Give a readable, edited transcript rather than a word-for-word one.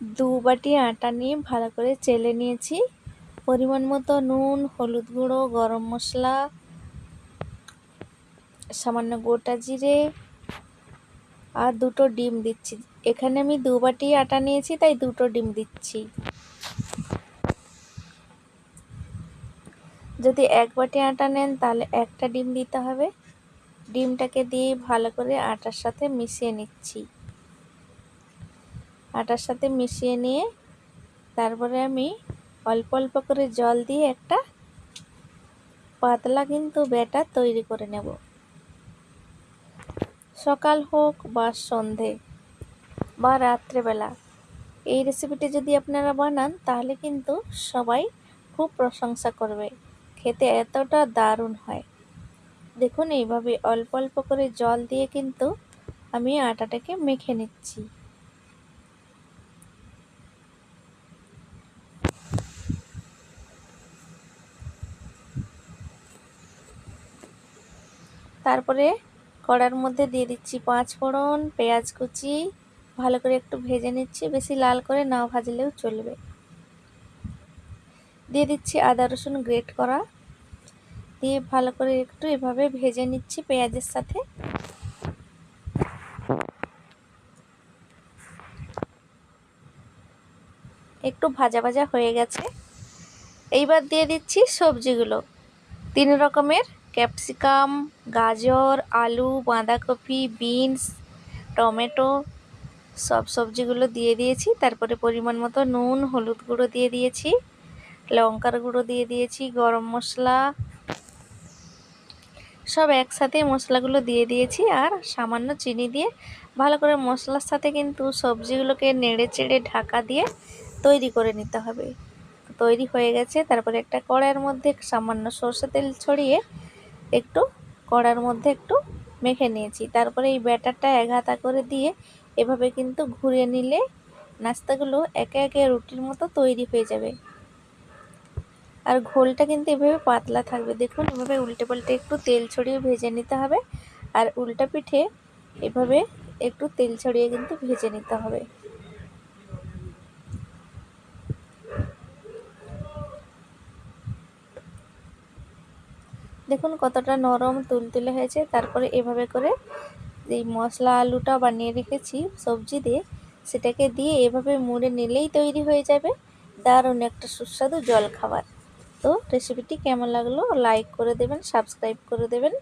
2 বাটি আটা নিয়ে ভালো করে চেলে নিয়েছি। পরিমাণ মতো নুন, হলুদ গুঁড়ো, গরম মশলা, সামান্য গোটা জিরে আর 2টো ডিম দিচ্ছি। এখানে আমি 2 বাটি আটা নিয়েছি, তাই 2টো ডিম দিচ্ছি। যদি 1 বাটি আটা নেন তাহলে 1টা ডিম দিতে হবে। ডিমটাকে দিয়ে ভালো করে আটার সাথে মিশিয়ে নিচ্ছি। আটার সাথে মিশিয়ে নিয়ে তারপরে আমি অল্প অল্প করে জল দিয়ে একটা পাতলা কিন্তু ব্যাটার তৈরি করে নেব। সকাল হোক বা সন্ধে বা রাত্রেবেলা এই রেসিপিটি যদি আপনারা বানান তাহলে কিন্তু সবাই খুব প্রশংসা করবে। খেতে এতটা দারুণ হয়। দেখুন এইভাবে অল্প অল্প করে জল দিয়ে কিন্তু আমি আটাটাকে মেখে নিচ্ছি। তারপরে কড়ার মধ্যে দিয়ে দিচ্ছি 5 ফোড়ন, পেঁয়াজ কুচি, ভালো করে একটু ভেজে নিচ্ছি। বেশি লাল করে না ভাজলেও চলবে। দিয়ে দিচ্ছি আদা রসুন গ্রেট করা, দিয়ে ভালো করে একটু এভাবে ভেজে নিচ্ছি পেঁয়াজের সাথে। একটু ভাজা ভাজা হয়ে গেছে। এইবার দিয়ে দিচ্ছি সবজিগুলো। 3 রকমের ক্যাপসিকাম, গাজর, আলু, বাঁধাকপি, বিনস, টমেটো সব সবজিগুলো দিয়ে দিয়েছি। তারপরে পরিমাণ মতো নুন, হলুদ গুঁড়ো দিয়ে দিয়েছি, লঙ্কার গুঁড়ো দিয়ে দিয়েছি, গরম মশলা সব একসাথে মশলাগুলো দিয়ে দিয়েছি আর সামান্য চিনি দিয়ে ভালো করে মশলার সাথে কিন্তু সবজিগুলোকে নেড়ে চেড়ে ঢাকা দিয়ে তৈরি করে নিতে হবে। তৈরি হয়ে গেছে। তারপরে একটা কড়াইয়ের মধ্যে সামান্য সরষে তেল ছড়িয়ে একটু কড়ার মধ্যে একটু মেখে নিয়েছি। তারপরে এই ব্যাটারটা এক হাতা করে দিয়ে এভাবে কিন্তু ঘুরিয়ে নিলে নাস্তাগুলো একে একে রুটির মতো তৈরি হয়ে যাবে। আর ঘোলটা কিন্তু এভাবে পাতলা থাকবে। দেখুন এভাবে উল্টে পাল্টে একটু তেল ছড়িয়ে ভেজে নিতে হবে। আর উল্টা পিঠে এভাবে একটু তেল ছড়িয়ে কিন্তু ভেজে নিতে হবে। দেখুন কতটা নরম তুলতুলে হয়েছে। তারপরে এভাবে করে এই মশলা আলুটা বানিয়ে রেখেছি সবজি দিয়ে, সেটাকে দিয়ে এভাবে মুড়ে নিলেই তৈরি হয়ে যাবে দারুণ একটা সুস্বাদু জলখাবার। তো রেসিপিটি কেমন লাগলো লাইক করে দেবেন, সাবস্ক্রাইব করে দেবেন।